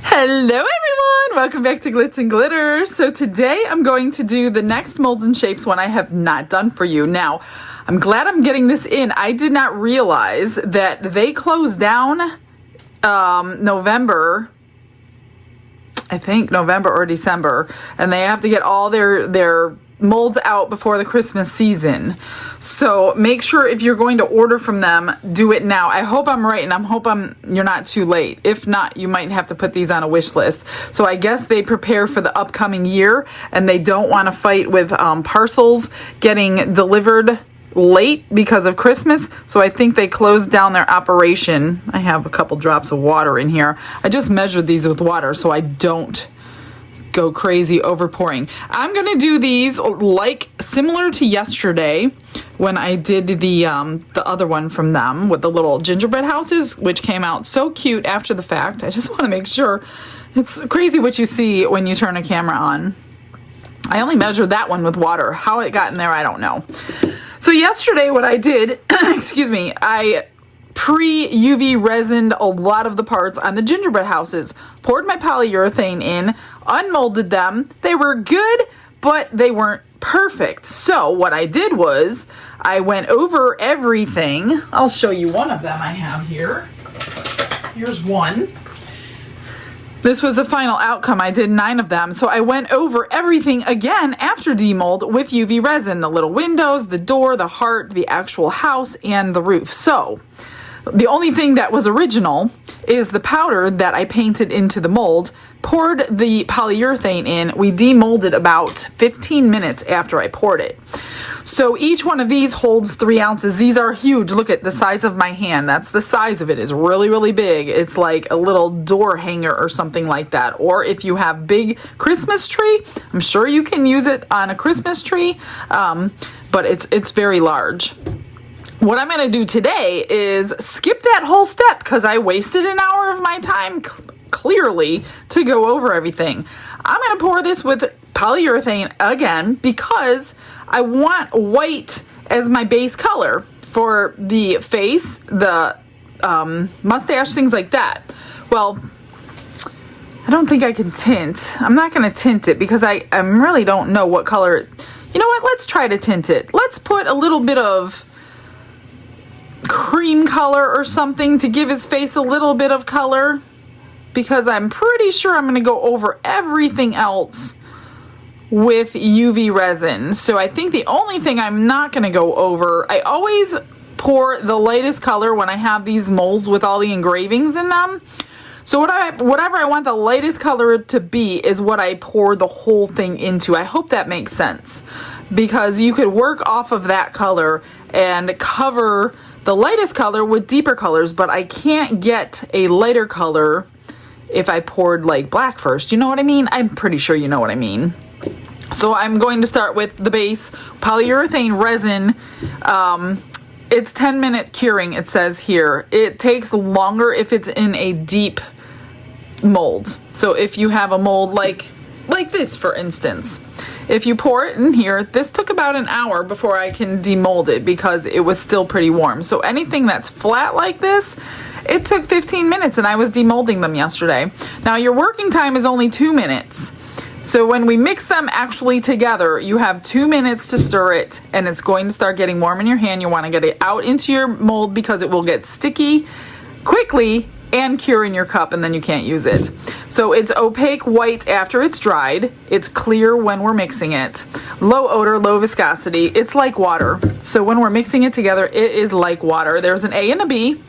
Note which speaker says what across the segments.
Speaker 1: Hello everyone! Welcome back to Glitz and Glitter. So today I'm going to do the next molds and shapes one I have not done for you. Now, I'm glad I'm getting this in. I did not realize that they close down November, I think November or December, and they have to get all their molds out before the Christmas season. So make sure if you're going to order from them, do it now. I hope I'm right, and I hope you're not too late. If not, you might have to put these on a wish list. So I guess they prepare for the upcoming year, and they don't want to fight with parcels getting delivered late because of Christmas. So I think they closed down their operation. I have a couple drops of water in here. I just measured these with water so I don't go crazy over pouring. I'm gonna do these like similar to yesterday when I did the other one from them with the little gingerbread houses, which came out so cute after the fact. I just want to make sure. It's crazy what you see when you turn a camera on. I only measured that one with water. How it got in there, I don't know. So yesterday what I did, excuse me, I pre-UV resined a lot of the parts on the gingerbread houses, poured my polyurethane in, unmolded them. They were good, but they weren't perfect. So what I did was I went over everything. I'll show you one of them I have here. Here's one. This was the final outcome. I did 9 of them. So I went over everything again after demold with UV resin, the little windows, the door, the heart, the actual house, and the roof. So the only thing that was original is the powder that I painted into the mold, poured the polyurethane in. We demolded about 15 minutes after I poured it. So each one of these holds 3 ounces. These are huge. Look at the size of my hand. That's the size of it. It's really, really big. It's like a little door hanger or something like that. Or if you have big Christmas tree, I'm sure you can use it on a Christmas tree, but it's very large. What I'm going to do today is skip that whole step because I wasted an hour of my time clearly to go over everything. I'm going to pour this with polyurethane again because I want white as my base color for the face, the mustache, things like that. Well, I don't think I can tint. I'm not going to tint it because I really don't know what color. You know what? Let's try to tint it. Let's put a little bit of cream color or something to give his face a little bit of color, because I'm pretty sure I'm going to go over everything else with UV resin. So I think the only thing I'm not going to go over, I always pour the lightest color when I have these molds with all the engravings in them. So whatever I want the lightest color to be is what I pour the whole thing into. I hope that makes sense, because you could work off of that color and cover the lightest color with deeper colors, but I can't get a lighter color if I poured like black first. You know what I mean? I'm pretty sure you know what I mean. So I'm going to start with the base polyurethane resin. It's 10-minute curing, it says here. It takes longer if it's in a deep mold. So if you have a mold like this, for instance, if you pour it in here, this took about an hour before I can demold it because it was still pretty warm. So anything that's flat like this, it took 15 minutes and I was demolding them yesterday. Now your working time is only 2 minutes. So when we mix them actually together, you have 2 minutes to stir it and it's going to start getting warm in your hand. You want to get it out into your mold because it will get sticky quickly and cure in your cup, and then you can't use it. So it's opaque white after it's dried. It's clear when we're mixing it. Low odor, low viscosity. It's like water. So when we're mixing it together, it is like water. There's an A and a B,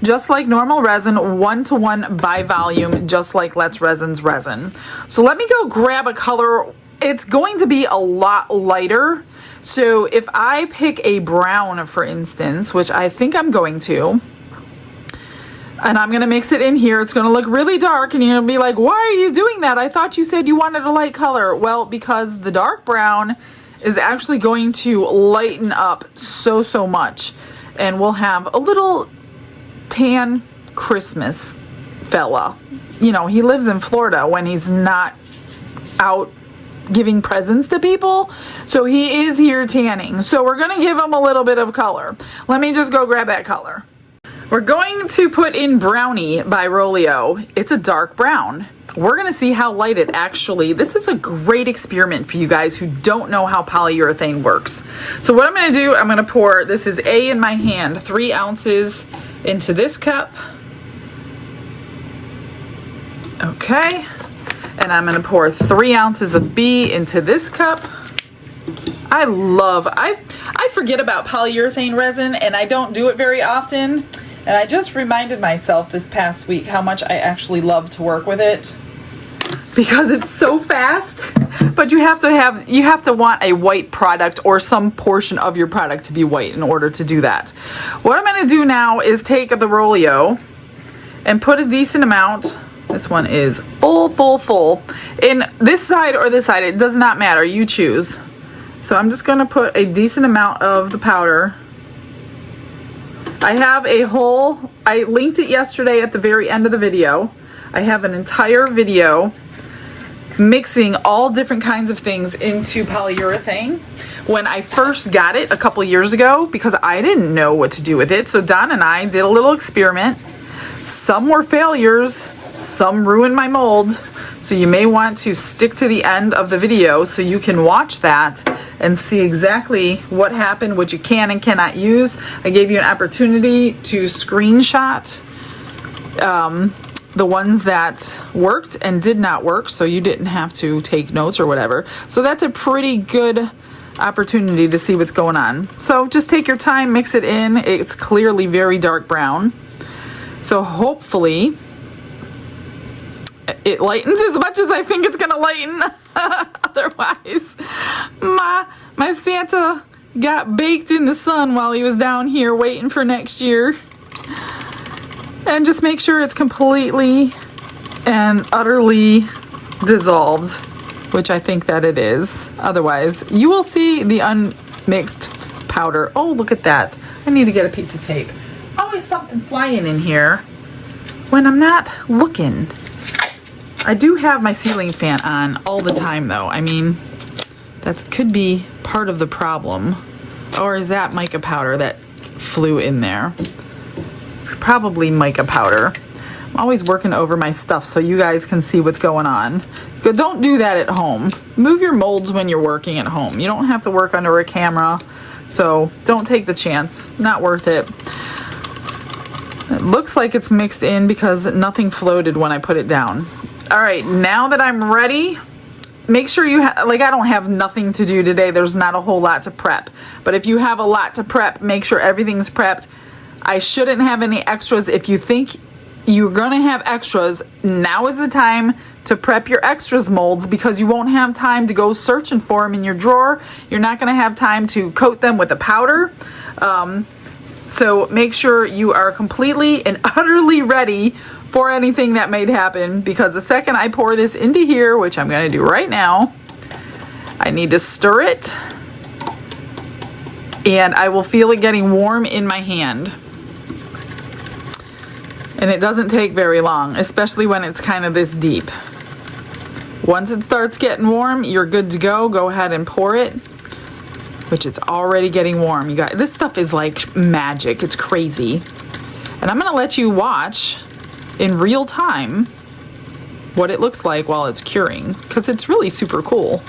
Speaker 1: just like normal resin, 1-to-1 by volume, just like Let's Resin's resin. So let me go grab a color. It's going to be a lot lighter. So if I pick a brown, for instance, which I think I'm going to, and I'm going to mix it in here, it's going to look really dark, and you're going to be like, why are you doing that? I thought you said you wanted a light color. Well, because the dark brown is actually going to lighten up so much, and we'll have a little tan Christmas fella. You know, he lives in Florida when he's not out giving presents to people, so he is here tanning. So we're going to give him a little bit of color. Let me just go grab that color. We're going to put in Brownie by Rolio. It's a dark brown. We're going to see how light it actually, this is a great experiment for you guys who don't know how polyurethane works. So what I'm going to do, I'm going to pour, this is A in my hand, 3 ounces into this cup. Okay. And I'm going to pour 3 ounces of B into this cup. I forget about polyurethane resin, and I don't do it very often. And I just reminded myself this past week how much I actually love to work with it, because it's so fast. But you have to want a white product or some portion of your product to be white in order to do that. What I'm going to do now is take the Rolio and put a decent amount. This one is full. In this side or this side, it does not matter. You choose. So I'm just going to put a decent amount of the powder. I have a whole, I linked it yesterday at the very end of the video. I have an entire video mixing all different kinds of things into polyurethane when I first got it a couple years ago, because I didn't know what to do with it. So Don and I did a little experiment. Some were failures, some ruined my mold. So you may want to stick to the end of the video so you can watch that and see exactly what happened, what you can and cannot use. I gave you an opportunity to screenshot the ones that worked and did not work, so you didn't have to take notes or whatever. So that's a pretty good opportunity to see what's going on. So just take your time, mix it in. It's clearly very dark brown. So hopefully it lightens as much as I think it's gonna lighten. Otherwise, my Santa got baked in the sun while he was down here waiting for next year. And just make sure it's completely and utterly dissolved, which I think that it is. Otherwise, you will see the unmixed powder. Oh, look at that. I need to get a piece of tape. Always something flying in here when I'm not looking. I do have my ceiling fan on all the time though. I mean, that could be part of the problem. Or is that mica powder that flew in there? Probably mica powder. I'm always working over my stuff so you guys can see what's going on. But don't do that at home. Move your molds when you're working at home. You don't have to work under a camera, so don't take the chance. Not worth it. It looks like it's mixed in because nothing floated when I put it down. All right, now that I'm ready, make sure you like, I don't have nothing to do today. There's not a whole lot to prep. But if you have a lot to prep, make sure everything's prepped. I shouldn't have any extras. If you think you're gonna have extras, now is the time to prep your extras molds, because you won't have time to go searching for them in your drawer. You're not gonna have time to coat them with a powder. So make sure you are completely and utterly ready for anything that may happen, because the second I pour this into here, which I'm going to do right now, I need to stir it, and I will feel it getting warm in my hand. And it doesn't take very long, especially when it's kind of this deep. Once it starts getting warm, you're good to go. Go ahead and pour it, which it's already getting warm. You got, this stuff is like magic. It's crazy. And I'm going to let you watch in real time what it looks like while it's curing, because it's really super cool.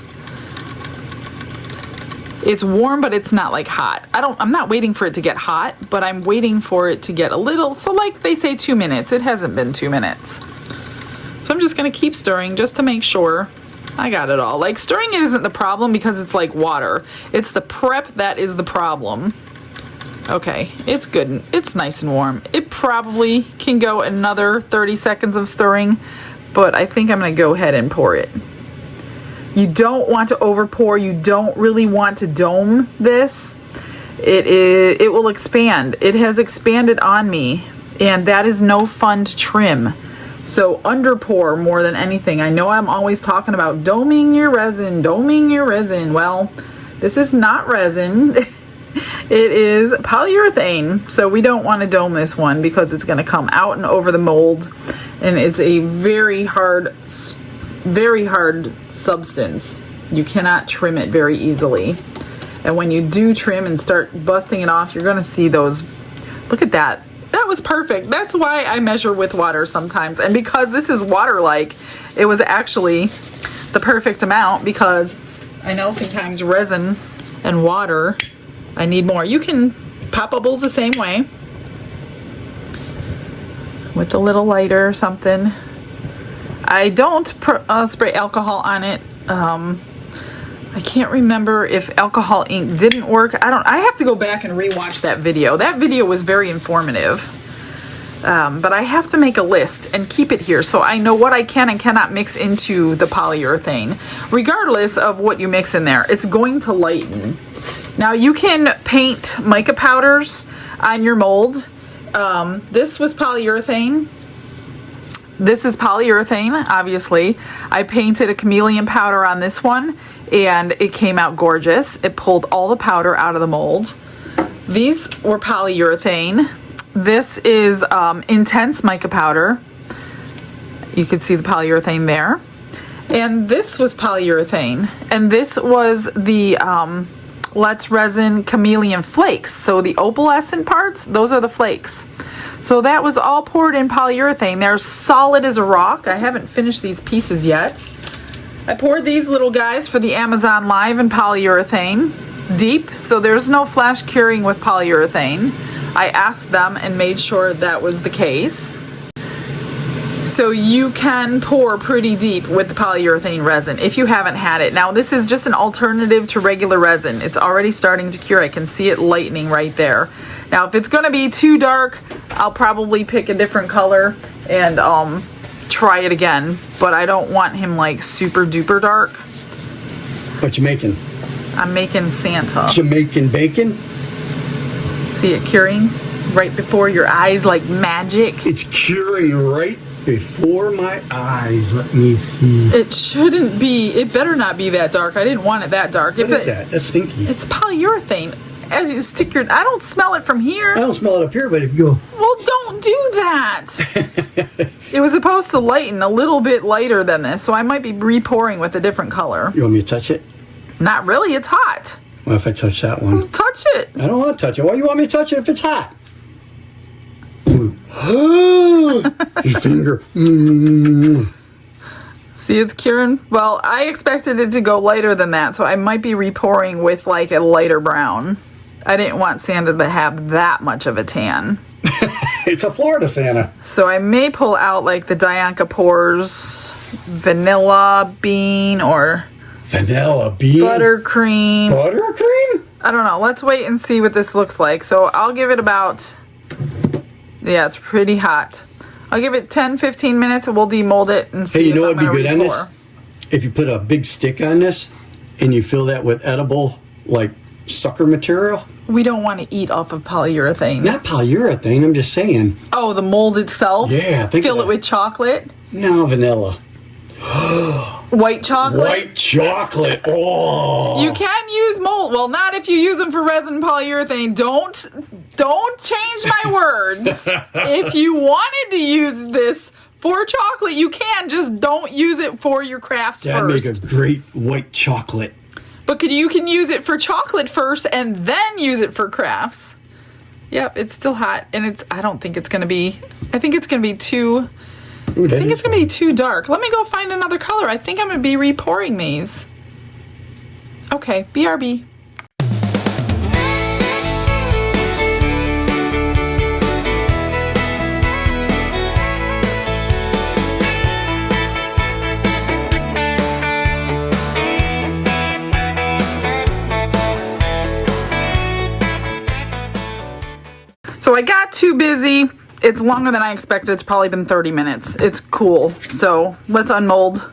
Speaker 1: It's warm, but it's not like hot. I'm not waiting for it to get hot, but I'm waiting for it to get a little, so like they say 2 minutes. It hasn't been 2 minutes. So I'm just gonna keep stirring just to make sure I got it all. Like, stirring it isn't the problem because it's like water. It's the prep that is the problem. Okay, it's good. It's nice and warm. It probably can go another 30 seconds of stirring, but I think I'm gonna go ahead and pour it. You don't want to over pour. You don't really want to dome this. It will expand. It has expanded on me, and that is no fun to trim. So under pour more than anything. I know I'm always talking about doming your resin, doming your resin. Well, this is not resin. It is polyurethane, so we don't want to dome this one because it's going to come out and over the mold, and it's a very hard substance. You cannot trim it very easily, and when you do trim and start busting it off, you're going to see those. Look at that. That was perfect. That's why I measure with water sometimes. And because this is water-like, it was actually the perfect amount, because I know sometimes resin and water, I need more. You can pop bubbles the same way with a little lighter or something. I don't spray alcohol on it. I can't remember if alcohol ink didn't work. I have to go back and rewatch that video. That video was very informative. But I have to make a list and keep it here so I know what I can and cannot mix into the polyurethane. Regardless of what you mix in there, it's going to lighten. Now you can paint mica powders on your mold. This was polyurethane. This is polyurethane, obviously. I painted a chameleon powder on this one, and it came out gorgeous. It pulled all the powder out of the mold. These were polyurethane. This is intense mica powder. You can see the polyurethane there. And this was polyurethane. And this was the Let's Resin chameleon flakes. So the opalescent parts, those are the flakes. So that was all poured in polyurethane. They're solid as a rock. I haven't finished these pieces yet. I poured these little guys for the Amazon Live in polyurethane, deep, so there's no flash curing with polyurethane. I asked them and made sure that was the case. So you can pour pretty deep with the polyurethane resin if you haven't had it. Now this is just an alternative to regular resin. It's already starting to cure. I can see it lightening right there. Now if it's going to be too dark, I'll probably pick a different color and try it again. But I don't want him like super duper dark.
Speaker 2: What you making?
Speaker 1: I'm making Santa.
Speaker 2: Jamaican bacon?
Speaker 1: See it curing right before your eyes like magic.
Speaker 2: It's curing right before my eyes. Let me see.
Speaker 1: It shouldn't be. It better not be that dark. I didn't want it that dark.
Speaker 2: What is that? That's stinky.
Speaker 1: It's polyurethane. As you stick your... I don't smell it from here.
Speaker 2: I don't smell it up here, but if you go...
Speaker 1: Well, don't do that. It was supposed to lighten a little bit lighter than this, so I might be re-pouring with a different color.
Speaker 2: You want me to touch it?
Speaker 1: Not really. It's hot.
Speaker 2: What if I touch that one?
Speaker 1: Touch it.
Speaker 2: I don't want to touch it. Why do you want me to touch it if it's hot? Your finger.
Speaker 1: See, it's curing. Well, I expected it to go lighter than that, so I might be re-pouring with like a lighter brown. I didn't want Santa to have that much of a tan.
Speaker 2: It's a Florida Santa.
Speaker 1: So I may pull out like the Dianca Pours vanilla bean or
Speaker 2: vanilla bean
Speaker 1: buttercream.
Speaker 2: Buttercream?
Speaker 1: I don't know. Let's wait and see what this looks like. So I'll give it about, yeah, it's pretty hot. I'll give it 10-15 minutes and we'll demold it and see.
Speaker 2: Hey, you know
Speaker 1: what
Speaker 2: what'd be good on this? If you put a big stick on this and you fill that with edible like sucker material.
Speaker 1: We don't want to eat off of polyurethane.
Speaker 2: Not polyurethane, I'm just saying.
Speaker 1: Oh, the mold itself?
Speaker 2: Yeah,
Speaker 1: fill it with chocolate?
Speaker 2: No, vanilla.
Speaker 1: White chocolate?
Speaker 2: White chocolate. Oh.
Speaker 1: You can use mold. Well, not if you use them for resin polyurethane. Don't change my words. If you wanted to use this for chocolate, you can. Just don't use it for your crafts first.
Speaker 2: That'd make a great white chocolate.
Speaker 1: But you can use it for chocolate first and then use it for crafts. Yep, it's still hot, and I don't think it's gonna be. I think it's gonna be too.
Speaker 2: Ooh,
Speaker 1: I think it's gonna be too dark. Let me go find another color. I think I'm gonna be re-pouring these. Okay, BRB. So I got too busy. It's longer than I expected. It's probably been 30 minutes. It's cool. So let's unmold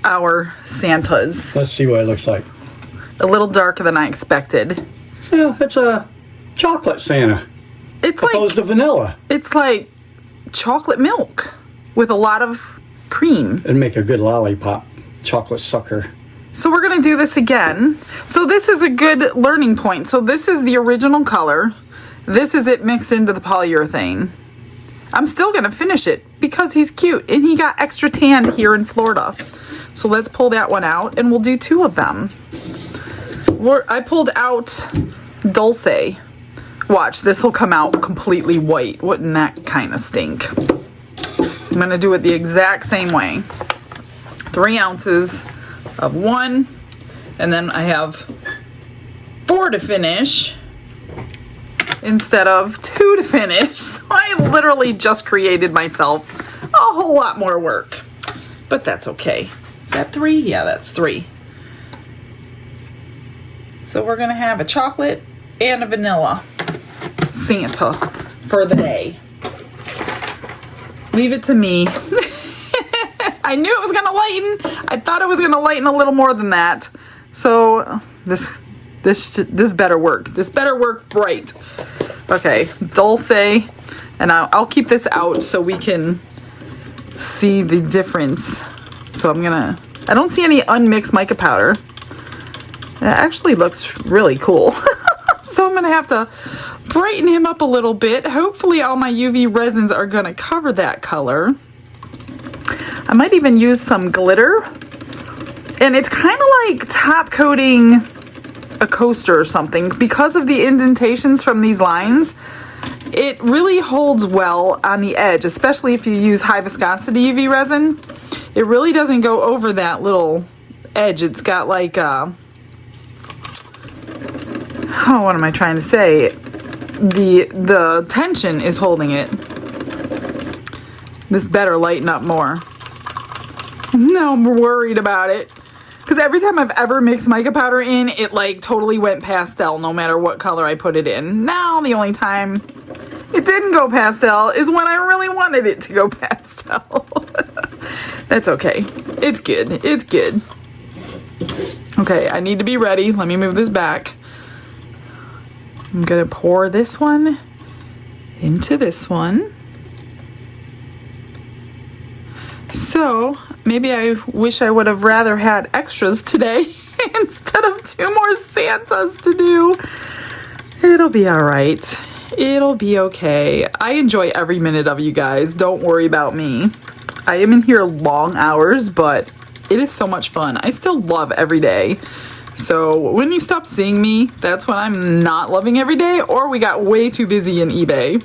Speaker 1: our Santas.
Speaker 2: Let's see what it looks like.
Speaker 1: A little darker than I expected.
Speaker 2: Yeah, it's a chocolate Santa.
Speaker 1: It's
Speaker 2: opposed to vanilla.
Speaker 1: It's like chocolate milk with a lot of cream.
Speaker 2: It'd make a good lollipop. Chocolate sucker.
Speaker 1: So we're going to do this again. So this is a good learning point. So this is the original color. This is it mixed into the polyurethane. I'm still going to finish it because he's cute and he got extra tan here in Florida. So let's pull that one out and we'll do two of them. I pulled out Dulce, Watch, this will come out completely white. Wouldn't that kind of stink? I'm going to do it the exact same way. 3 ounces of one, and then I have 4 to finish instead of 2 to finish. So I literally just created myself a whole lot more work, but that's okay. Is that 3? Yeah, that's 3. So we're gonna have a chocolate and a vanilla Santa for the day. Leave it to me. I knew it was gonna lighten. I thought it was gonna lighten a little more than that. So this better work. This better work bright. Okay, Dulce, and I'll keep this out so we can see the difference. So I don't see any unmixed mica powder. That actually looks really cool. So I'm gonna have to brighten him up a little bit. Hopefully all my UV resins are gonna cover that color. I might even use some glitter. And it's kind of like top coating a coaster or something. Because of the indentations from these lines, it really holds well on the edge, especially if you use high viscosity UV resin. It really doesn't go over that little edge. It's got like what am I trying to say? The tension is holding it. This better lighten up more. Now I'm worried about it. Because every time I've ever mixed mica powder in, it like totally went pastel no matter what color I put it in. Now the only time it didn't go pastel is when I really wanted it to go pastel. That's okay. It's good. It's good. Okay, I need to be ready. Let me move this back. I'm gonna pour this one into this one. So maybe I wish I would have rather had extras today instead of 2 more Santas to do. It'll be all right. It'll be okay. I enjoy every minute of you guys. Don't worry about me. I am in here long hours, but it is so much fun. I still love every day. So when you stop seeing me, that's when I'm not loving every day, or we got way too busy in eBay.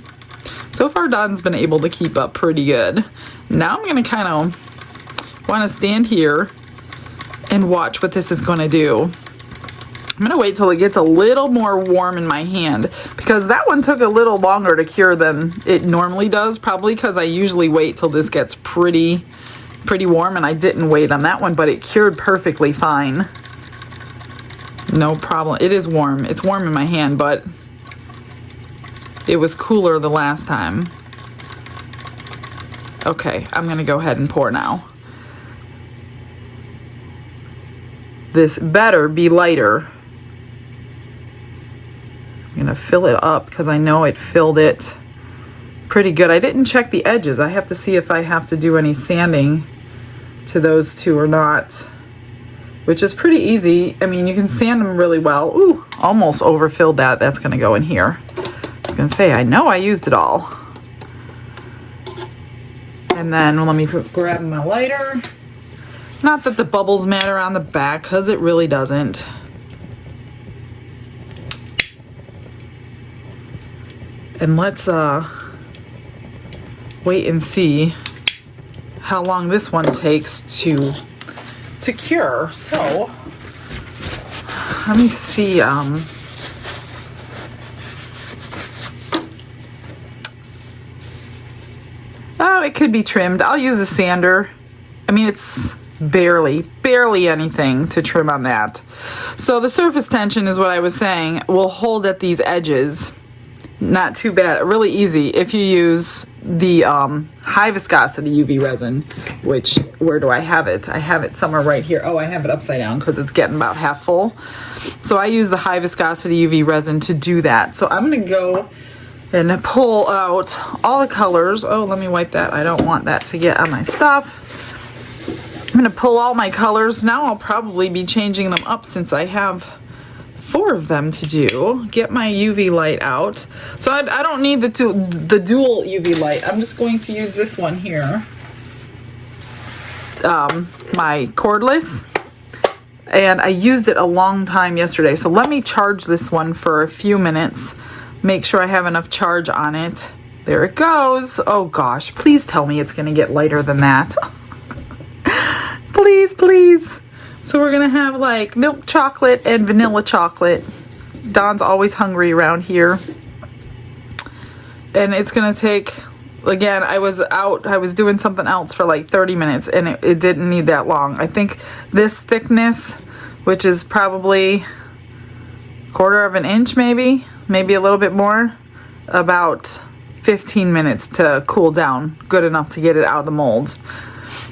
Speaker 1: So far, Don's been able to keep up pretty good. Now I'm gonna kind of want to stand here and watch what this is gonna do. I'm gonna wait till it gets a little more warm in my hand, because that one took a little longer to cure than it normally does, probably because I usually wait till this gets pretty warm, and I didn't wait on that one, but it cured perfectly fine. No problem. It is warm. It's warm in my hand, but it was cooler the last time. Okay, I'm gonna go ahead and pour now. This better be lighter. I'm gonna fill it up because I know it filled it pretty good. I didn't check the edges. I have to see if I have to do any sanding to those two or not, which is pretty easy. I mean, you can sand them really well. Ooh, almost overfilled that. That's gonna go in here. I was gonna say, I know I used it all. And then let me grab my lighter. Not that the bubbles matter on the back, because it really doesn't. And let's wait and see how long this one takes to cure. So let me see. Oh, it could be trimmed. I'll use a sander. I mean, it's barely anything to trim on that. So the surface tension is what I was saying will hold at these edges. Not too bad. Really easy if you use the high viscosity UV resin, which, where do I have it? I have it somewhere right here. Oh, I have it upside down because it's getting about half full. So I use the high viscosity UV resin to do that. So I'm going to go and pull out all the colors. Oh, let me wipe that. I don't want that to get on my stuff. I'm going to pull all my colors. Now I'll probably be changing them up since I have 4 of them to do. Get my UV light out. So I don't need the dual UV light. I'm just going to use this one here. My cordless. And I used it a long time yesterday. So let me charge this one for a few minutes. make sure I have enough charge on it. There it goes. Oh gosh, please tell me it's gonna get lighter than that. Please, please. So we're gonna have like milk chocolate and vanilla chocolate. Don's always hungry around here. And it's gonna take, again, I was doing something else for like 30 minutes and it didn't need that long. I think this thickness, which is probably 1/4 of an inch maybe a little bit more, about 15 minutes to cool down, good enough to get it out of the mold.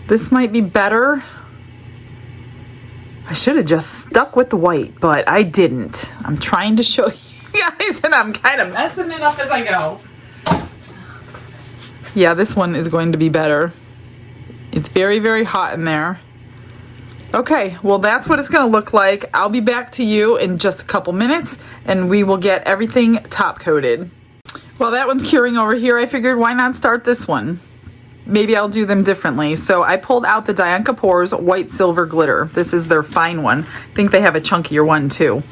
Speaker 1: This might be better. I should have just stuck with the white, but I didn't. I'm trying to show you guys and I'm kind of messing it up as I go. Yeah, this one is going to be better. It's very, very hot in there. Okay, well that's what it's gonna look like. I'll be back to you in just a couple minutes and we will get everything top coated. While that one's curing over here, I figured why not start this one? Maybe I'll do them differently. So I pulled out the Dianca Pours White Silver Glitter. This is their fine one. I think they have a chunkier one too.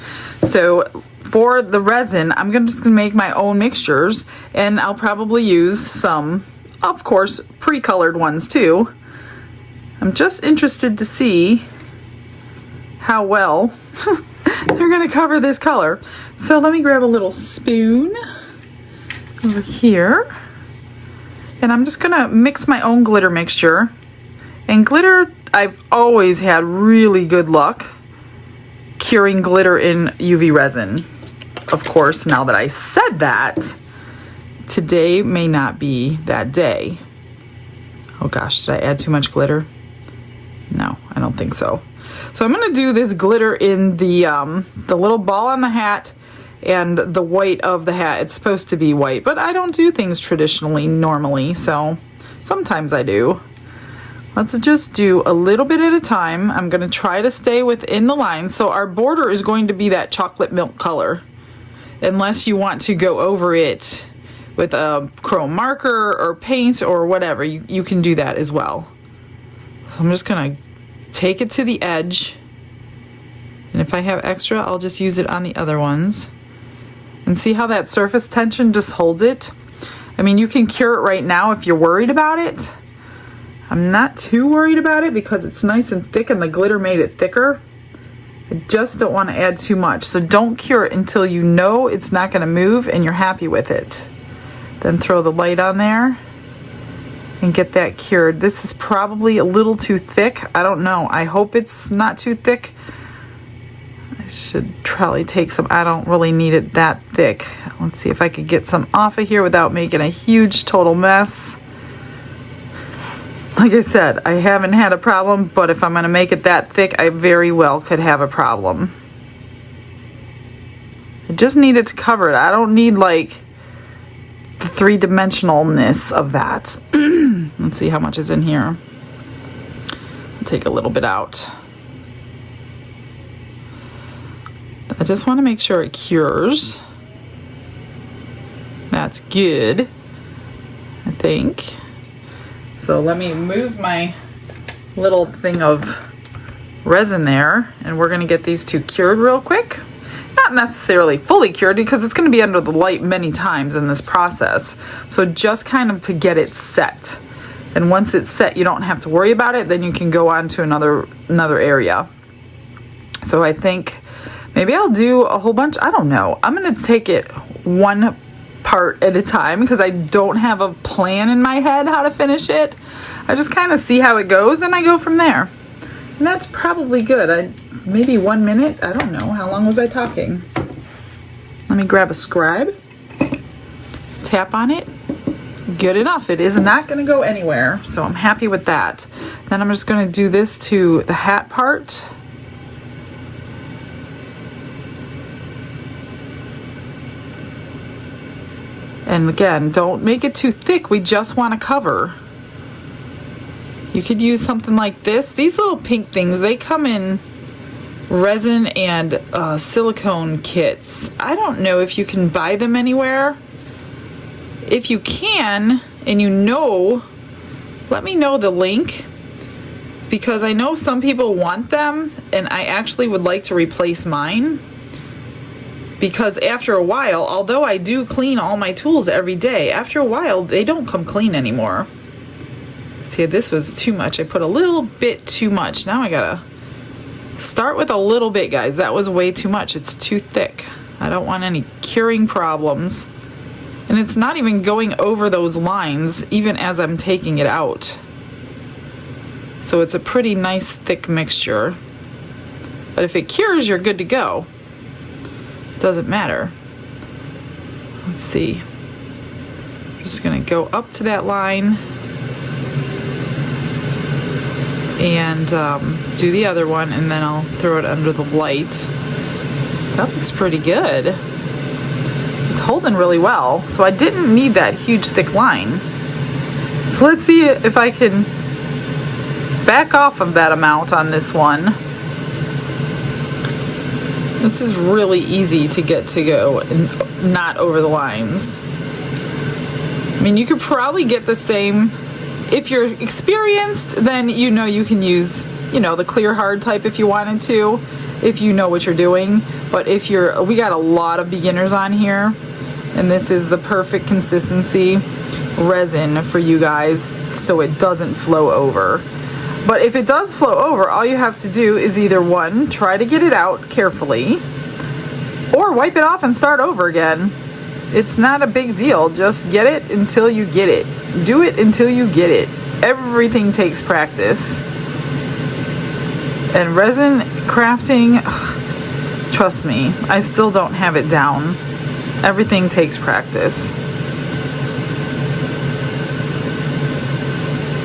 Speaker 1: So for the resin, I'm just gonna make my own mixtures and I'll probably use some, of course, pre-colored ones too. I'm just interested to see how well they're gonna cover this color. So let me grab a little spoon over here. And I'm just gonna mix my own glitter mixture. And glitter, I've always had really good luck curing glitter in UV resin. Of course, now that I said that, today may not be that day. Oh gosh, did I add too much glitter? No, I don't think so. So I'm gonna do this glitter in the little ball on the hat and the white of the hat. It's supposed to be white, but I don't do things traditionally normally, so sometimes I do. Let's just do a little bit at a time. I'm gonna try to stay within the line. So our border is going to be that chocolate milk color, unless you want to go over it with a chrome marker or paint or whatever. You can do that as well. So I'm just gonna take it to the edge, and if I have extra, I'll just use it on the other ones. And see how that surface tension just holds it? I mean, you can cure it right now if you're worried about it. I'm not too worried about it because it's nice and thick and the glitter made it thicker. I just don't want to add too much. So don't cure it until you know it's not going to move and you're happy with it. Then throw the light on there and get that cured. This is probably a little too thick. I don't know. I hope it's not too thick. I should probably take some. I don't really need it that thick. Let's see if I could get some off of here without making a huge total mess. Like I said, I haven't had a problem, but if I'm going to make it that thick, I very well could have a problem. I just need it to cover it. I don't need like the three-dimensionalness of that. Let's see how much is in here. I'll take a little bit out. I just want to make sure it cures. That's good, I think. So let me move my little thing of resin there, and we're going to get these two cured real quick. Not necessarily fully cured because it's going to be under the light many times in this process. So just kind of to get it set. And once it's set, you don't have to worry about it. Then you can go on to another area. So I think maybe I'll do a whole bunch. I don't know. I'm going to take it one part at a time because I don't have a plan in my head how to finish it. I just kind of see how it goes and I go from there. And that's probably good. Maybe 1 minute. I don't know. How long was I talking? Let me grab a scribe. Tap on it. Good enough. It is not going to go anywhere. So I'm happy with that. Then I'm just going to do this to the hat part. And again, don't make it too thick. We just want to cover. You could use something like this. These little pink things, they come in resin and silicone kits. I don't know if you can buy them anywhere. If you can, and you know, let me know the link, because I know some people want them, and I actually would like to replace mine. because after a while, although I do clean all my tools every day, after a while they don't come clean anymore. See, this was too much. I put a little bit too much. Now I gotta start with a little bit, guys. That was way too much. It's too thick. I don't want any curing problems. And it's not even going over those lines even as I'm taking it out. So it's a pretty nice thick mixture. But if it cures, you're good to go. Doesn't matter. Let's see. I'm just gonna go up to that line and do the other one, and then I'll throw it under the light. That looks pretty good. It's holding really well, so I didn't need that huge thick line. So let's see if I can back off of that amount on this one. This is really easy to get to go and not over the lines. I mean, you could probably get the same. If you're experienced, then you know you can use, you know, the clear hard type if you wanted to, if you know what you're doing. But if you're, we got a lot of beginners on here, and this is the perfect consistency resin for you guys so it doesn't flow over. But if it does flow over, all you have to do is either one, try to get it out carefully, or wipe it off and start over again. It's not a big deal. Just get it until you get it. Do it until you get it. Everything takes practice. And resin crafting, trust me, I still don't have it down. Everything takes practice.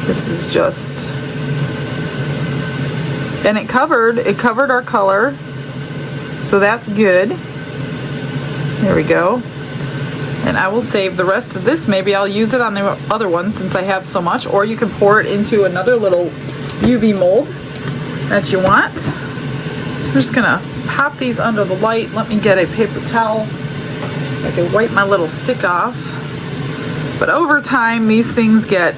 Speaker 1: This is just, and it covered our color, so that's good. There we go. And I will save the rest of this. Maybe I'll use it on the other one since I have so much, or you can pour it into another little UV mold that you want. So I'm just gonna pop these under the light. Let me get a paper towel so I can wipe my little stick off. But over time, these things get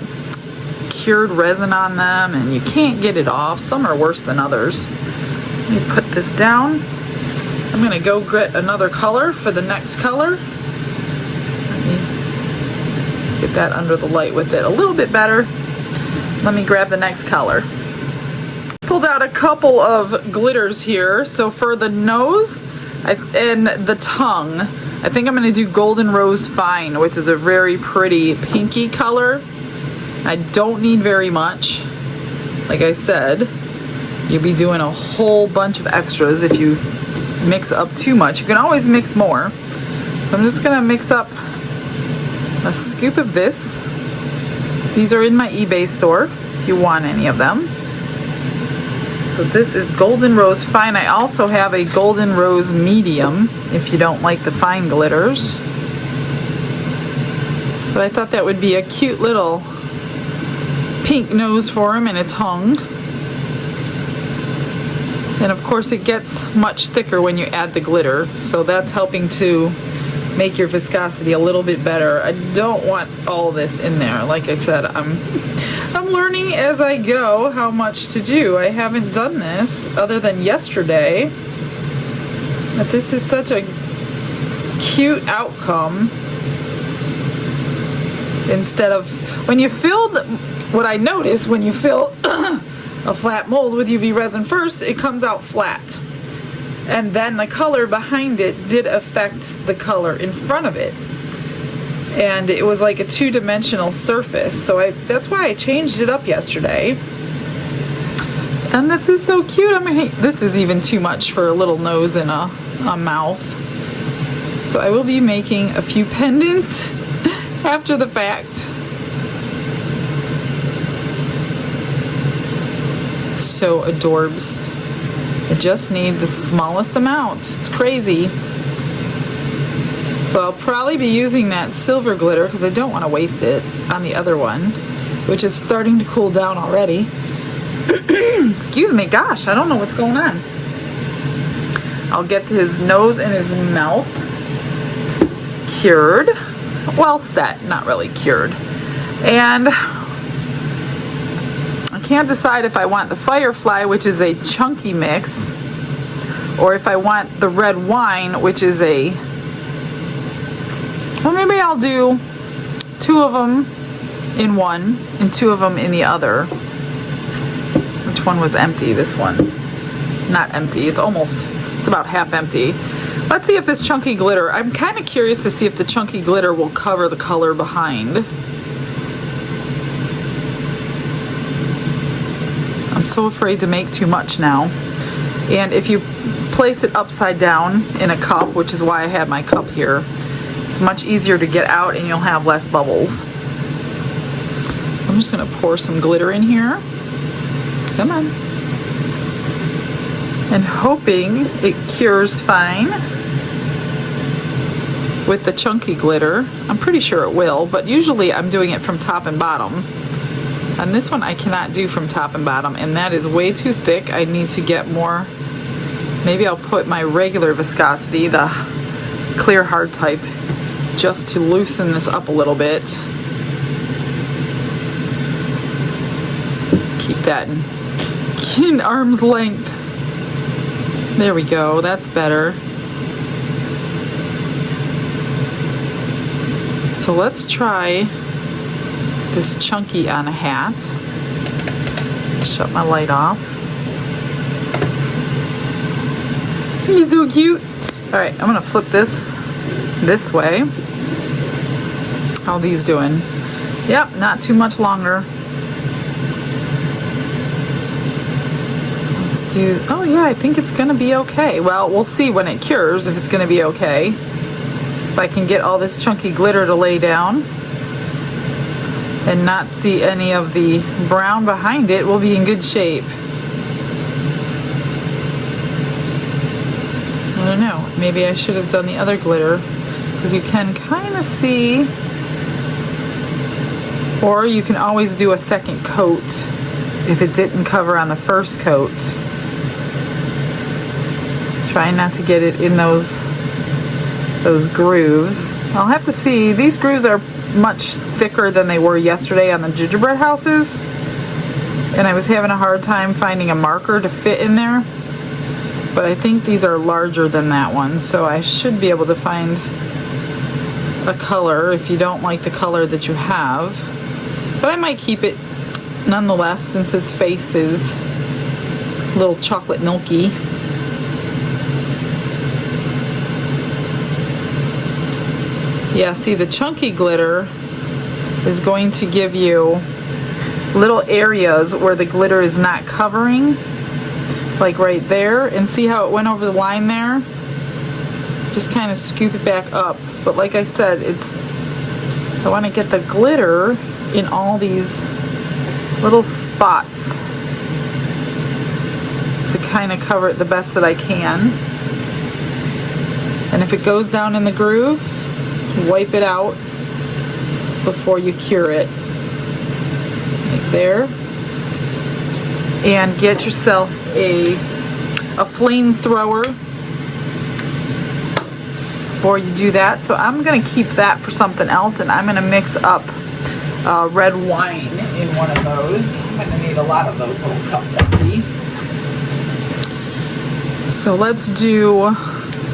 Speaker 1: cured resin on them and you can't get it off. Some are worse than others. Let me put this down. I'm gonna go get another color for the next color. Get that under the light with it a little bit better. Let me grab the next color. Pulled out a couple of glitters here. So for the nose and the tongue, I think I'm going to do Golden Rose Fine, which is a very pretty pinky color. I don't need very much. Like I said, you'll be doing a whole bunch of extras if you mix up too much. You can always mix more. So I'm just going to mix up a scoop of this. These are in my eBay store if you want any of them. So this is Golden Rose Fine. I also have a Golden Rose Medium if you don't like the fine glitters. But I thought that would be a cute little pink nose for him and a tongue. And of course it gets much thicker when you add the glitter, so that's helping to make your viscosity a little bit better. I don't want all this in there. Like I said, I'm learning as I go how much to do. I haven't done this other than yesterday. But this is such a cute outcome. Instead of, when you fill, what I notice when you fill a flat mold with UV resin first, it comes out flat. And then the color behind it did affect the color in front of it. And it was like a two-dimensional surface. So that's why I changed it up yesterday. And this is so cute. I mean, this is even too much for a little nose and a mouth. So I will be making a few pendants after the fact. So adorbs. I just need the smallest amount. It's crazy. So I'll probably be using that silver glitter because I don't want to waste it on the other one, which is starting to cool down already. Excuse me, gosh, I don't know what's going on. I'll get his nose and his mouth cured. Well, set, not really cured. And I can't decide if I want the Firefly, which is a chunky mix, Or if I want the red wine, which is a, well, maybe I'll do 2 of them in one and 2 of them in the other. Which one was empty? This one. Not empty. It's about half empty. Let's see if this chunky glitter, I'm kind of curious to see if the chunky glitter will cover the color behind. I'm so afraid to make too much now. And if you place it upside down in a cup, which is why I had my cup here, it's much easier to get out and you'll have less bubbles. I'm just going to pour some glitter in here. Come on. And hoping it cures fine with the chunky glitter. I'm pretty sure it will, but usually I'm doing it from top and bottom. On this one I cannot do from top and bottom, and that is way too thick. I need to get more. Maybe I'll put my regular viscosity, the clear hard type, just to loosen this up a little bit. Keep that in arm's length. There we go, that's better. So let's try this chunky on a hat. Shut my light off. He's so cute. All right, I'm gonna flip this way. How are these doing? Yep, not too much longer. Let's do, oh yeah, I think it's gonna be okay. Well, we'll see when it cures if it's gonna be okay. If I can get all this chunky glitter to lay down and not see any of the brown behind it, we'll be in good shape. I don't know, maybe I should have done the other glitter, because you can kind of see, or you can always do a second coat if it didn't cover on the first coat. Trying not to get it in those grooves. I'll have to see. These grooves are much thicker than they were yesterday on the gingerbread houses, and I was having a hard time finding a marker to fit in there, but I think these are larger than that one, so I should be able to find a color if you don't like the color that you have. But I might keep it nonetheless, since his face is a little chocolate milky. Yeah, see, the chunky glitter is going to give you little areas where the glitter is not covering, like right there, and see how it went over the line there? Just kind of scoop it back up. But like I said, I want to get the glitter in all these little spots to kind of cover it the best that I can. And if it goes down in the groove, wipe it out before you cure it, like there. And get yourself a flamethrower before you do that. So I'm gonna keep that for something else, and I'm gonna mix up red wine in one of those. I'm gonna need a lot of those little cups, I see. So let's do,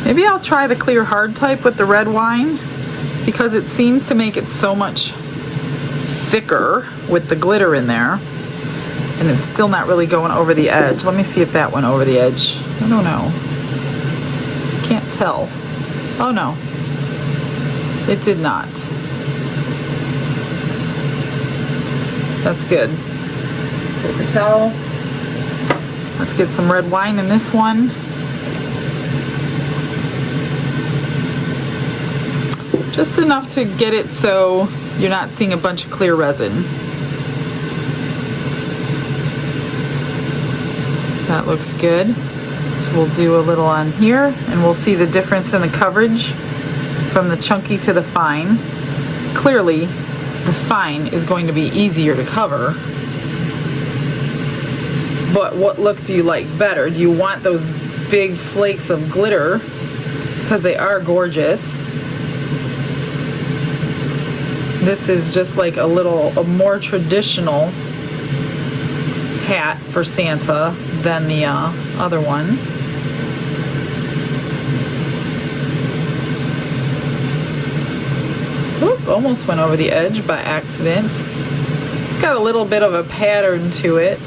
Speaker 1: maybe I'll try the clear hard type with the red wine, because it seems to make it so much thicker with the glitter in there, and it's still not really going over the edge. Let me see if that went over the edge. I don't know. Can't tell. Oh no, it did not. That's good. Paper towel. Let's get some red wine in this one. Just enough to get it so you're not seeing a bunch of clear resin. That looks good. So we'll do a little on here, and we'll see the difference in the coverage from the chunky to the fine. Clearly, the fine is going to be easier to cover. But what look do you like better? Do you want those big flakes of glitter, because they are gorgeous? This is just like a more traditional hat for Santa than the other one. almost went over the edge by accident. It's got a little bit of a pattern to it.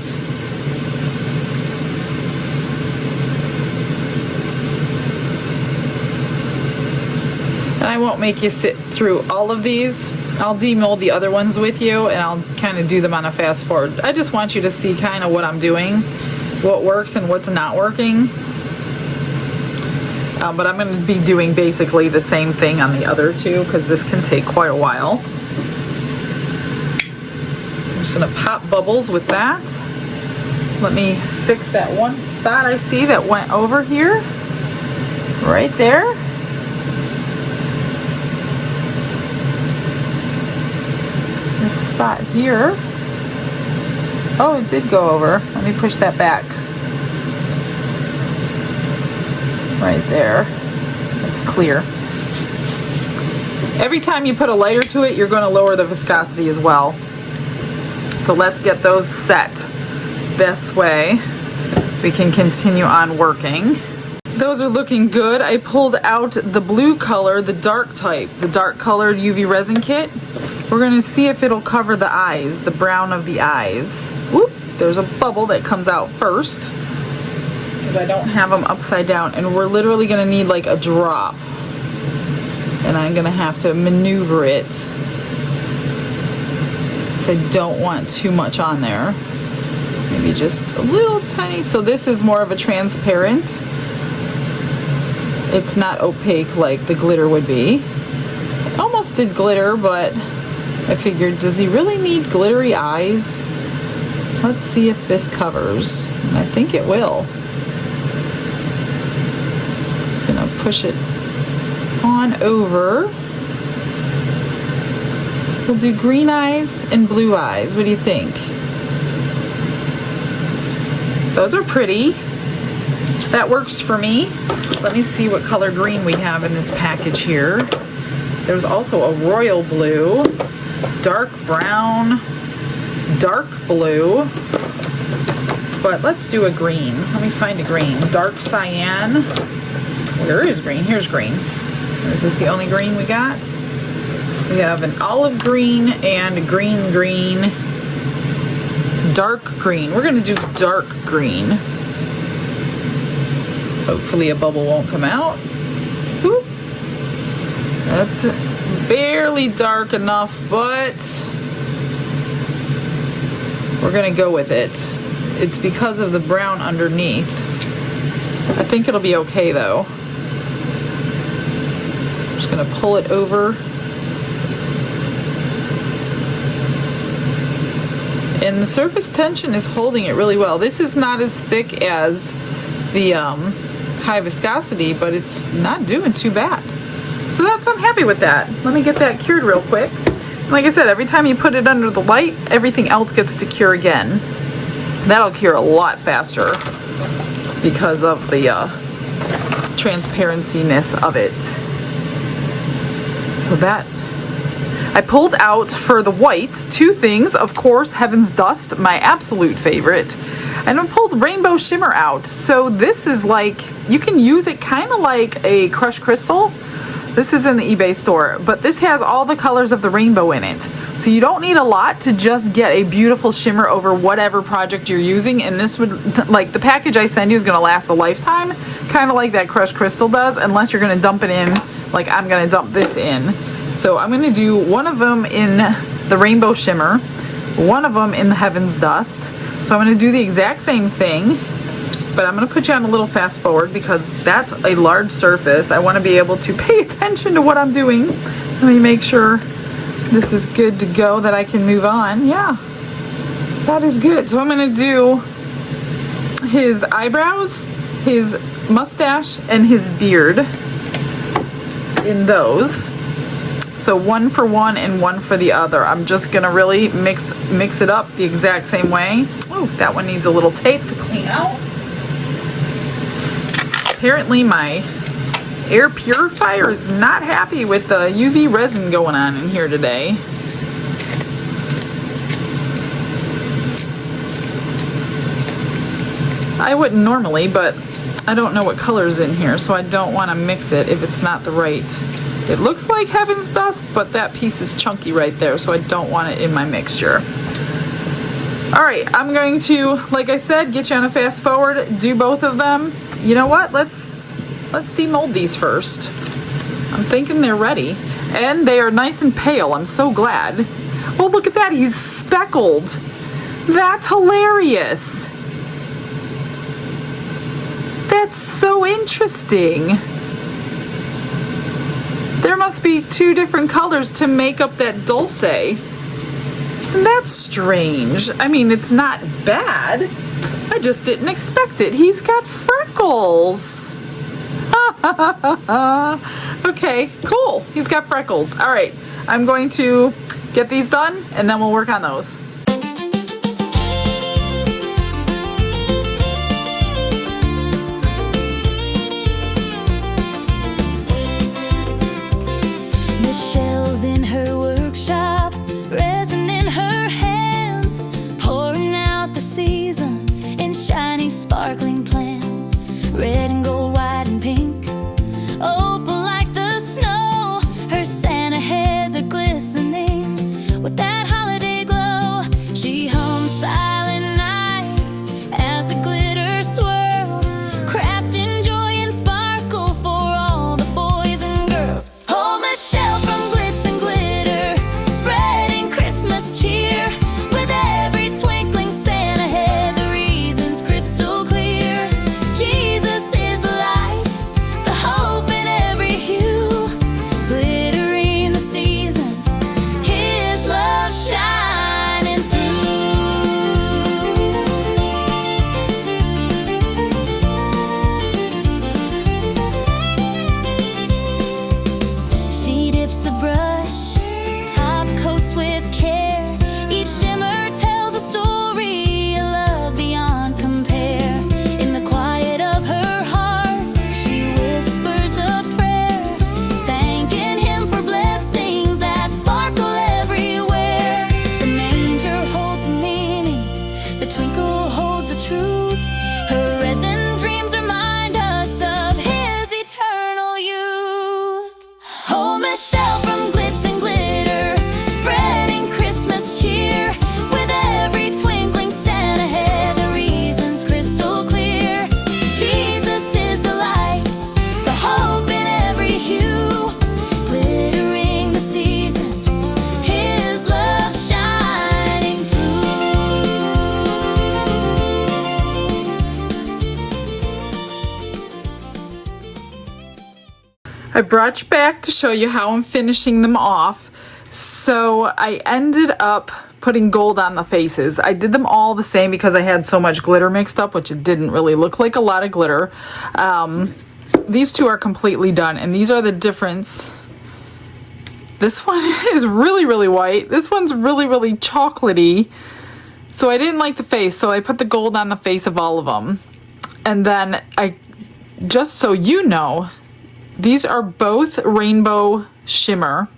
Speaker 1: And I won't make you sit through all of these. I'll demold the other ones with you, and I'll kind of do them on a fast forward. I just want you to see kind of what I'm doing, what works and what's not working. But I'm going to be doing basically the same thing on the other two because this can take quite a while. I'm just going to pop bubbles with that. Let me fix that one spot I see that went over here. Right there. This spot here. Oh, it did go over. Let me push that back. Right there. It's clear. Every time you put a lighter to it, you're going to lower the viscosity as well. So let's get those set this way. We can continue on working. Those are looking good. I pulled out the blue color, the dark type, the dark colored UV resin kit. We're going to see if it'll cover the eyes, the brown of the eyes. Whoop, there's a bubble that comes out first. I don't have them upside down, and we're literally going to need like a drop, and I'm going to have to maneuver it because I don't want too much on there, maybe just a little tiny. So this is more of a transparent, it's not opaque like the glitter would be. I almost did glitter, but I figured, does he really need glittery eyes? Let's see if this covers, and I think it will. Just gonna push it on over. We'll do green eyes and blue eyes. What do you think? Those are pretty. That works for me. Let me see what color green we have in this package here. There's also a royal blue, dark brown, dark blue. But let's do a green. Let me find a green. Dark cyan. Where is green? Here's green. Is this the only green we got? We have an olive green and a green green. Dark green. We're going to do dark green. Hopefully a bubble won't come out. Whoop. That's barely dark enough, but we're going to go with it. It's because of the brown underneath. I think it'll be okay though. I'm just going to pull it over. And the surface tension is holding it really well. This is not as thick as the high viscosity, but it's not doing too bad. So I'm happy with that. Let me get that cured real quick. Like I said, every time you put it under the light, everything else gets to cure again. That'll cure a lot faster because of the transparency-ness of it. So that, I pulled out for the white two things. Of course, Heaven's Dust, my absolute favorite. And I pulled Rainbow Shimmer out. So this is like, you can use it kind of like a crushed crystal. This is in the eBay store, but this has all the colors of the rainbow in it. So you don't need a lot to just get a beautiful shimmer over whatever project you're using. And this would, like the package I send you is going to last a lifetime, kind of like that crushed crystal does, unless you're going to dump it in, like I'm going to dump this in. So I'm going to do one of them in the Rainbow Shimmer, one of them in the Heaven's Dust. So I'm going to do the exact same thing, but I'm going to put you on a little fast forward because that's a large surface. I want to be able to pay attention to what I'm doing. Let me make sure this is good to go, that I can move on. Yeah, that is good. So I'm going to do his eyebrows, his mustache, and his beard in those. So one for one and one for the other. I'm just gonna really mix it up the exact same way. Oh, that one needs a little tape to clean out. Apparently my air purifier is not happy with the UV resin going on in here today. I wouldn't normally, but I don't know what color's in here, so I don't want to mix it if it's not the right. It looks like Heaven's Dust, but that piece is chunky right there, so I don't want it in my mixture. All right, I'm going to, like I said, get you on a fast forward, do both of them. You know what? Let's demold these first. I'm thinking they're ready. And they are nice and pale. I'm so glad. Oh, look at that. He's speckled. That's hilarious. That's so interesting. There must be two different colors to make up that dulce. Isn't that strange? I mean, it's not bad. I just didn't expect it. He's got freckles. Okay, cool. He's got freckles. All right, I'm going to get these done and then we'll work on those.
Speaker 3: Michelle's in her workshop, resin in her hands, pouring out the season in shiny, sparkling plants, red and gold, white and pink, opal like the snow. Her Santa heads are glistening with that holiday glow. She hums Silent Night as the glitter swirls, crafting joy and sparkle for all the boys and girls. Oh, Michelle from Glitz and Glitter, spreading Christmas cheer with every twinkling Santa head. The reason's crystal clear. Jesus is the light, the hope in every hue, glittering the season, His love shining through. She dips the brush, top coats with care. Each shimmer tells a story, a love beyond compare. In the quiet of her heart, she whispers a prayer, thanking Him for blessings that sparkle everywhere. The manger holds a meaning, the twinkle holds a truth. Her resin dreams remind us of His eternal youth. Oh, Michelle from Glitz and Glitter, spreading Christmas cheer with every twinkling Santa head. The reason's crystal clear. Jesus is the light, the hope in every hue, glittering the season, His love shining through.
Speaker 1: I brought you back to show you how I'm finishing them off. So I ended up putting gold on the faces. I did them all the same because I had so much glitter mixed up, which it didn't really look like a lot of glitter. These two are completely done, and these are the difference. This one is really, really white. This one's really, really chocolatey. So I didn't like the face, so I put the gold on the face of all of them. And then just so you know, these are both rainbow shimmer,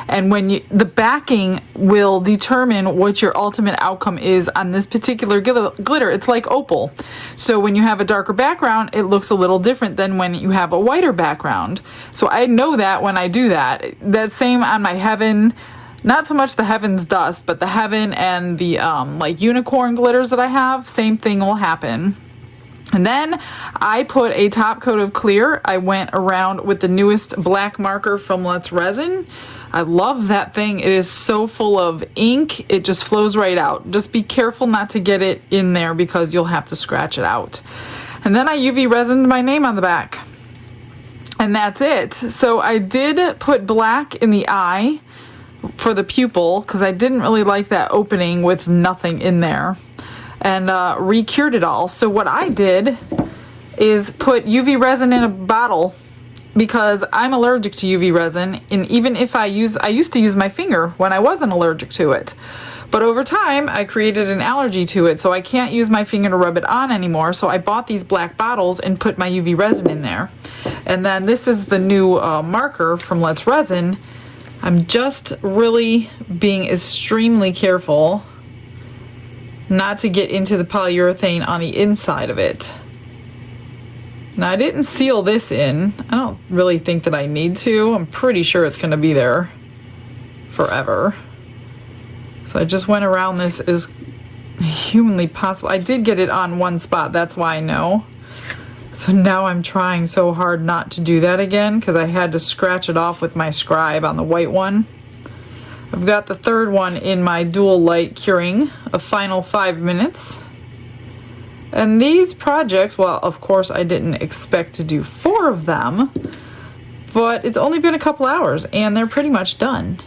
Speaker 1: and the backing will determine what your ultimate outcome is on this particular glitter. It's like opal. So when you have a darker background, it looks a little different than when you have a whiter background. So I know that when I do that. That same on my Heaven, not so much the Heaven's Dust, but the Heaven and the like unicorn glitters that I have, same thing will happen. And then I put a top coat of clear. I went around with the newest black marker from Let's Resin. I love that thing. It is so full of ink. It just flows right out. Just be careful not to get it in there because you'll have to scratch it out. And then I UV resined my name on the back. And that's it. So I did put black in the eye for the pupil because I didn't really like that opening with nothing in there. And re-cured it all. So what I did is put UV resin in a bottle because I'm allergic to UV resin, and even if I used to use my finger when I wasn't allergic to it. But over time, I created an allergy to it, so I can't use my finger to rub it on anymore. So I bought these black bottles and put my UV resin in there. And then this is the new marker from Let's Resin. I'm just really being extremely careful not to get into the polyurethane on the inside of it. Now I didn't seal this in. I don't really think that I need to. I'm pretty sure it's going to be there forever. So I just went around this as humanly possible. I did get it on one spot, that's why I know. So now I'm trying so hard not to do that again because I had to scratch it off with my scribe on the white one. I've got the third one in my dual light curing, a final 5 minutes. And these projects, well, of course I didn't expect to do 4 of them, but it's only been a couple hours and they're pretty much done.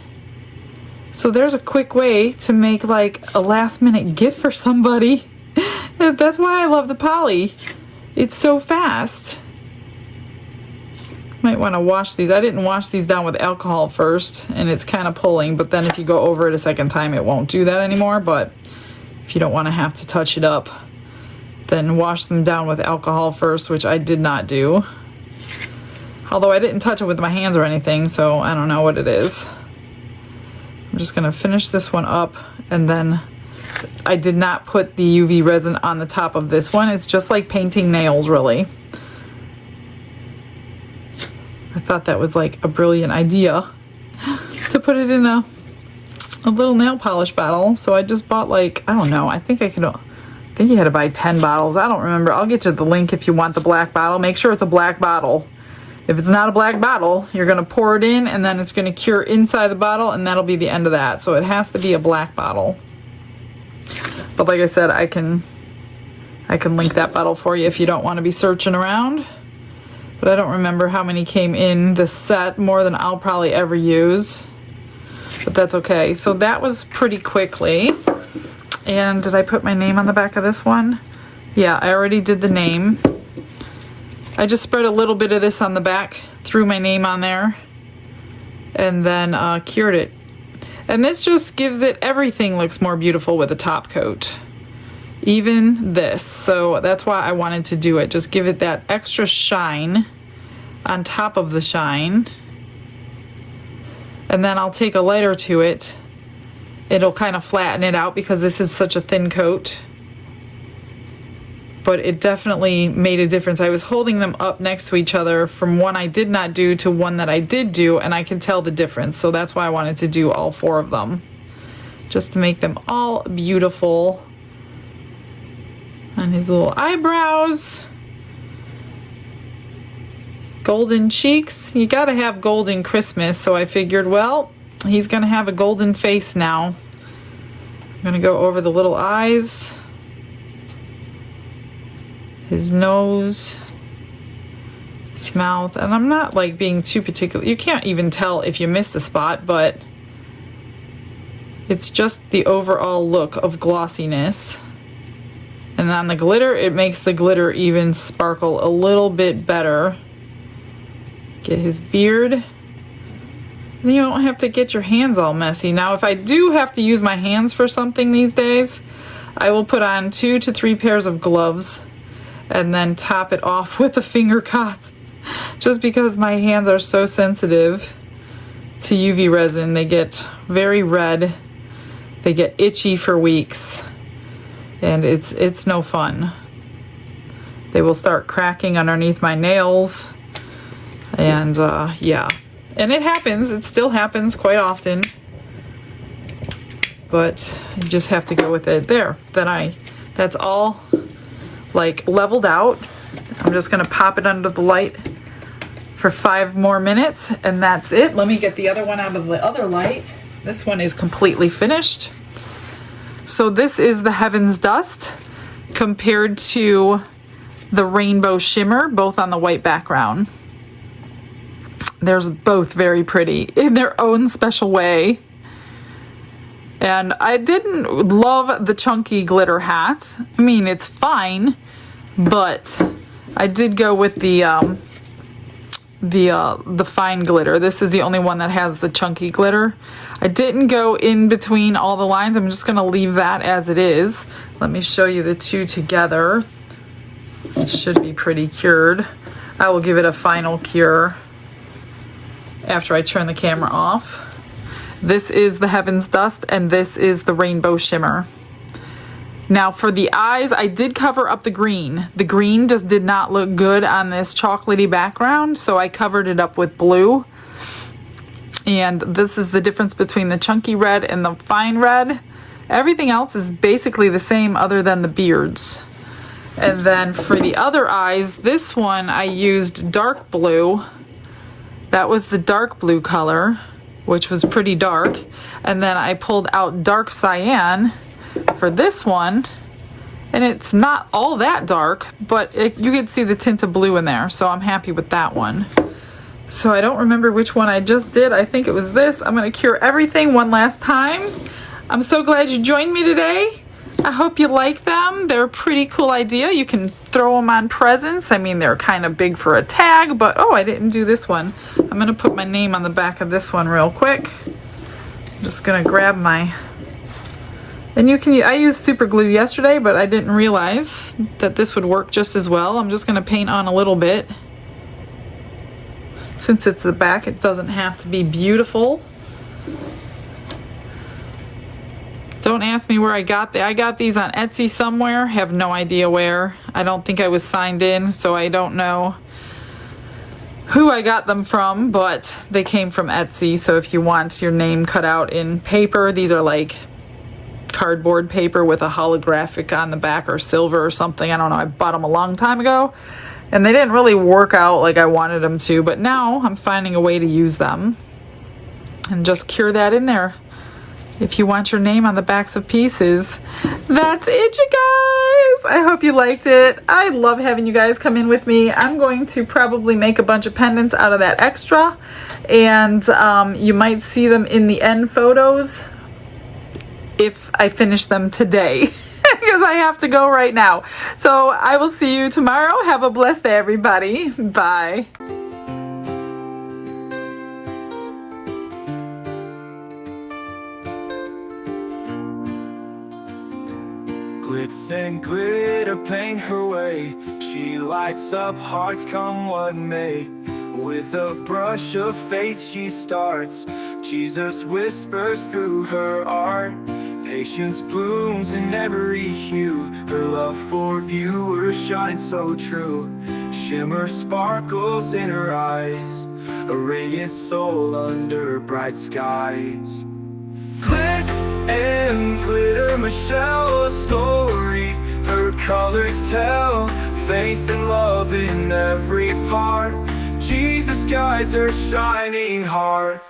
Speaker 1: So there's a quick way to make like a last minute gift for somebody. That's why I love the poly. It's so fast. Might want to wash these. I didn't wash these down with alcohol first and it's kind of pulling, but then if you go over it a second time it won't do that anymore. But if you don't want to have to touch it up, then wash them down with alcohol first, which I did not do. Although I didn't touch it with my hands or anything, so I don't know what it is. I'm just gonna finish this one up, and then I did not put the UV resin on the top of this one. It's just like painting nails, really. I thought that was like a brilliant idea to put it in a little nail polish bottle. So I just bought like, I don't know, I think you had to buy 10 bottles. I don't remember. I'll get you the link if you want the black bottle. Make sure it's a black bottle. If it's not a black bottle, you're going to pour it in and then it's going to cure inside the bottle and that'll be the end of that. So it has to be a black bottle. But like I said, I can link that bottle for you if you don't want to be searching around. But I don't remember how many came in the set, more than I'll probably ever use. But that's okay. So that was pretty quickly. And did I put my name on the back of this one? Yeah, I already did the name. I just spread a little bit of this on the back, threw my name on there, and then cured it. And this just gives it, everything looks more beautiful with a top coat. Even this. So that's why I wanted to do it. Just give it that extra shine on top of the shine. And then I'll take a lighter to it. It'll kind of flatten it out because this is such a thin coat. But it definitely made a difference. I was holding them up next to each other from one I did not do to one that I did do, and I can tell the difference. So that's why I wanted to do all 4 of them, just to make them all beautiful. And his little eyebrows. Golden cheeks. You gotta have golden Christmas, so I figured, well, he's gonna have a golden face now. I'm gonna go over the little eyes, his nose, his mouth, and I'm not like being too particular. You can't even tell if you missed a spot, but it's just the overall look of glossiness. And on the glitter, it makes the glitter even sparkle a little bit better. Get his beard. Then you don't have to get your hands all messy. Now, if I do have to use my hands for something these days, I will put on 2 to 3 pairs of gloves and then top it off with a finger cot. Just because my hands are so sensitive to UV resin. They get very red. They get itchy for weeks. And it's no fun. They will start cracking underneath my nails. And yeah. And it happens. It still happens quite often. But you just have to go with it. There. That's all like leveled out. I'm just going to pop it under the light for 5 more minutes. And that's it. Let me get the other one out of the other light. This one is completely finished. So this is the Heaven's Dust compared to the Rainbow Shimmer, both on the white background. They're both very pretty in their own special way. And I didn't love the chunky glitter hat. I mean, it's fine, but I did go with the fine glitter. This is the only one that has the chunky glitter. I didn't go in between all the lines. I'm just gonna leave that as it is. Let me show you the two together. It should be pretty cured. I will give it a final cure after I turn the camera off. This is the Heaven's Dust and this is the Rainbow Shimmer. Now for the eyes, I did cover up the green. The green just did not look good on this chocolatey background, so I covered it up with blue. And this is the difference between the chunky red and the fine red. Everything else is basically the same other than the beards. And then for the other eyes, this one I used dark blue. That was the dark blue color, which was pretty dark. And then I pulled out dark cyan for this one. And it's not all that dark, but you can see the tint of blue in there. So I'm happy with that one. So I don't remember which one I just did. I think it was this. I'm going to cure everything one last time. I'm so glad you joined me today. I hope you like them. They're a pretty cool idea. You can throw them on presents. I mean, they're kind of big for a tag, but oh, I didn't do this one. I'm going to put my name on the back of this one real quick. I'm just going to grab my... And you can, I used super glue yesterday, but I didn't realize that this would work just as well. I'm just going to paint on a little bit. Since it's the back, it doesn't have to be beautiful. Don't ask me where I got I got these on Etsy somewhere. Have no idea where. I don't think I was signed in, so I don't know who I got them from, but they came from Etsy. So if you want your name cut out in paper, these are like cardboard paper with a holographic on the back or silver or something. I don't know. I bought them a long time ago and they didn't really work out like I wanted them to, but now I'm finding a way to use them and just cure that in there. If you want your name on the backs of pieces. That's it, you guys. I hope you liked it. I love having you guys come in with me. I'm going to probably make a bunch of pendants out of that extra, and you might see them in the end photos if I finish them today because I have to go right now. So I will see you tomorrow. Have a blessed day, everybody. Bye.
Speaker 4: Glitz and glitter paint her way. She lights up hearts come what may. With a brush of faith she starts. Jesus whispers through her art. Patience blooms in every hue. Her love for viewers shines so true. Shimmer sparkles in her eyes. A radiant soul under bright skies. Glitz and glitter, Michelle, a story. Her colors tell faith and love in every part. Jesus guides her shining heart.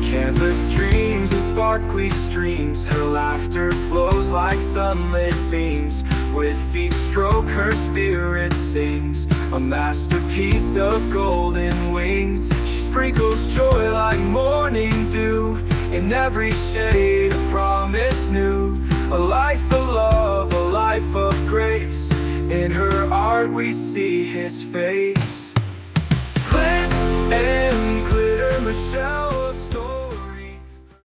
Speaker 4: Canvas dreams and sparkly streams. Her laughter flows like sunlit beams. With each stroke her spirit sings. A masterpiece of golden wings. She sprinkles joy like morning dew. In every shade a promise new. A life of love, a life of grace. In her art we see his face.